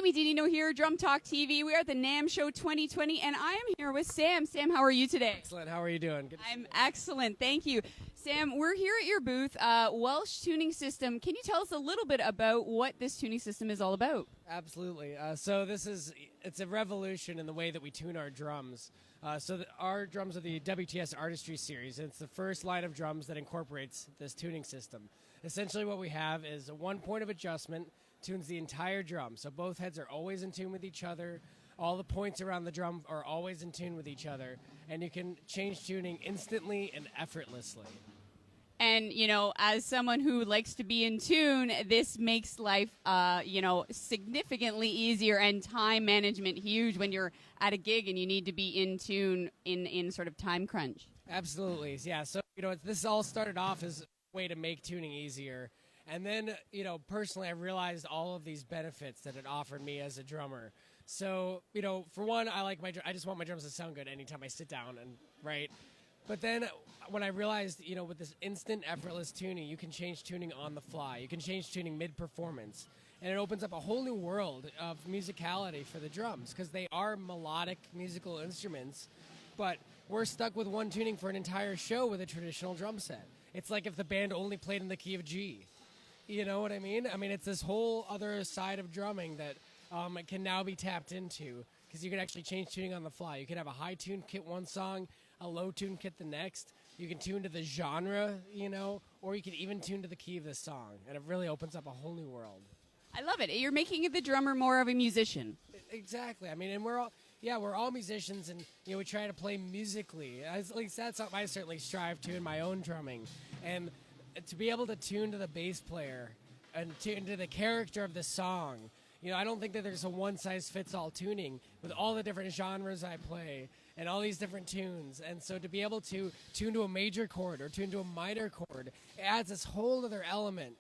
Amy Didino here, Drum Talk TV. We are at the NAMM Show 2020, and I am here with Sam. Sam, how are you today? Excellent. How are you doing? Good I'm excellent. Thank you. Sam, we're here at your booth, Welch Tuning System. Can you tell us a little bit about what this tuning system is all about? Absolutely. So it's a revolution in the way that we tune our drums. Our drums are the WTS Artistry Series, and it's the first line of drums that incorporates this tuning system. Essentially what we have is a one point of adjustment, tunes the entire drum. So both heads are always in tune with each other. All the points around the drum are always in tune with each other, and you can change tuning instantly and effortlessly. And, you know, as someone who likes to be in tune, this makes life, significantly easier, and time management huge when you're at a gig and you need to be in tune in sort of time crunch. Absolutely, yeah. So, this all started off as a way to make tuning easier. And then, personally, I realized all of these benefits that it offered me as a drummer. So, for one, I just want my drums to sound good anytime I sit down and write. But then when I realized, with this instant, effortless tuning, you can change tuning on the fly. You can change tuning mid-performance. And it opens up a whole new world of musicality for the drums, because they are melodic musical instruments, but we're stuck with one tuning for an entire show with a traditional drum set. It's like if the band only played in the key of G. You know what I mean? I mean, it's this whole other side of drumming that can now be tapped into, because you can actually change tuning on the fly. You can have a high tune kit one song, a low tune kit the next. You can tune to the genre, or you can even tune to the key of the song, and it really opens up a whole new world. I love it. You're making the drummer more of a musician. Exactly. I mean, and we're all musicians, and we try to play musically. At least that's something I certainly strive to in my own drumming, and to be able to tune to the bass player and tune to the character of the song. I don't think that there's a one-size-fits-all tuning with all the different genres I play and all these different tunes. And so to be able to tune to a major chord or tune to a minor chord, it adds this whole other element.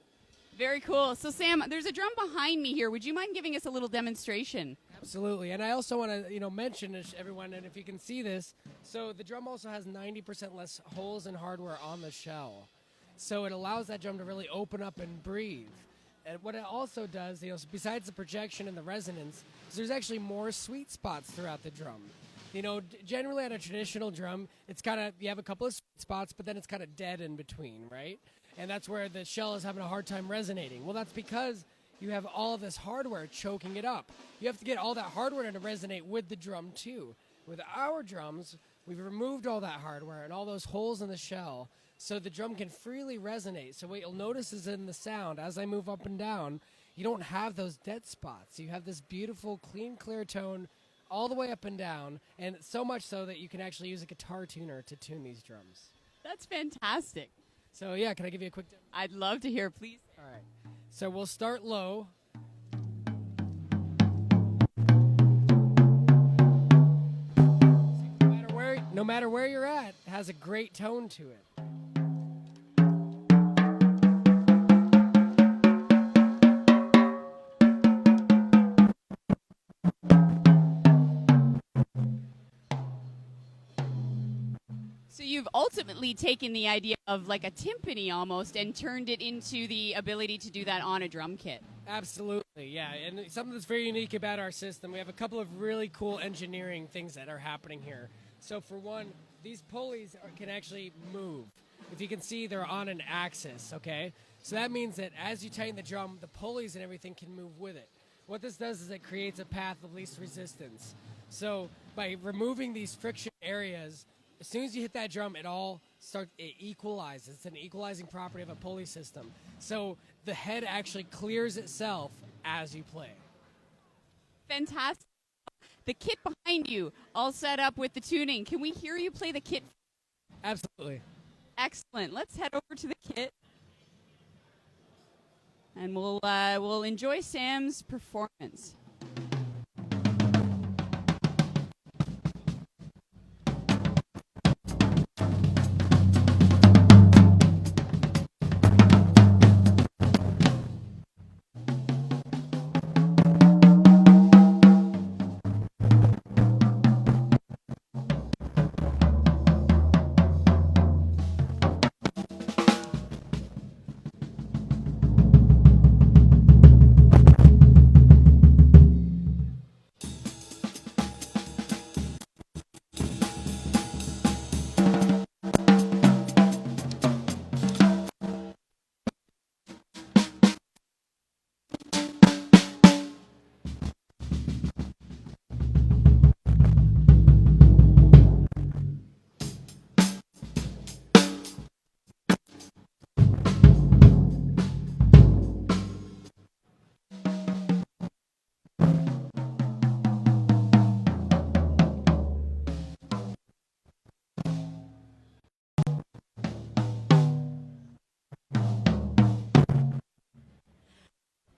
Very cool. So, Sam, there's a drum behind me here. Would you mind giving us a little demonstration? Absolutely. And I also want to, mention to everyone, and if you can see this, so the drum also has 90% less holes in hardware on the shell. So it allows that drum to really open up and breathe. And what it also does, besides the projection and the resonance, is there's actually more sweet spots throughout the drum. Generally on a traditional drum, it's kind of, you have a couple of sweet spots, but then it's kind of dead in between, right? And that's where the shell is having a hard time resonating. Well, that's because you have all of this hardware choking it up. You have to get all that hardware to resonate with the drum, too. With our drums, we've removed all that hardware and all those holes in the shell, so the drum can freely resonate. So what you'll notice is in the sound, as I move up and down, you don't have those dead spots. You have this beautiful, clean, clear tone all the way up and down, and so much so that you can actually use a guitar tuner to tune these drums. That's fantastic. So, yeah, can I give you a quick demo? I'd love to hear, please. All right. So we'll start low. No matter where you're at, it has a great tone to it. So you've ultimately taken the idea of like a timpani almost and turned it into the ability to do that on a drum kit. Absolutely, yeah. And something that's very unique about our system, we have a couple of really cool engineering things that are happening here. So for one, these pulleys can actually move. If you can see, they're on an axis, okay? So that means that as you tighten the drum, the pulleys and everything can move with it. What this does is it creates a path of least resistance. So by removing these friction areas, as soon as you hit that drum, it equalizes. It's an equalizing property of a pulley system. So the head actually clears itself as you play. Fantastic. The kit behind you, all set up with the tuning. Can we hear you play the kit? Absolutely. Excellent. Let's head over to the kit, and we'll enjoy Sam's performance.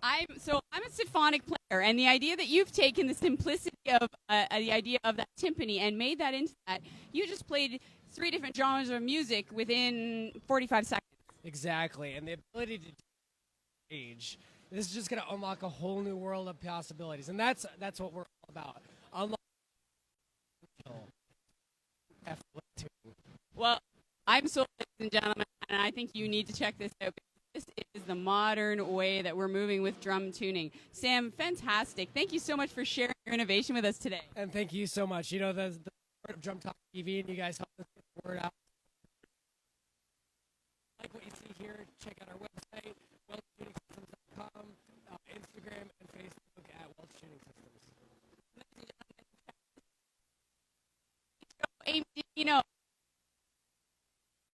I'm a symphonic player, and the idea that you've taken the simplicity of the idea of that timpani and made that into that, you just played 3 different genres of music within 45 seconds. Exactly, and the ability to age. This is just going to unlock a whole new world of possibilities, and that's what we're all about. Unlock. Well, I'm sold, ladies and gentlemen, and I think you need to check this out. This is the modern way that we're moving with drum tuning. Sam, fantastic. Thank you so much for sharing your innovation with us today. And thank you so much. You know, the part of Drum Talk TV, and you guys help us get the word out. Like what you see here, check out our website.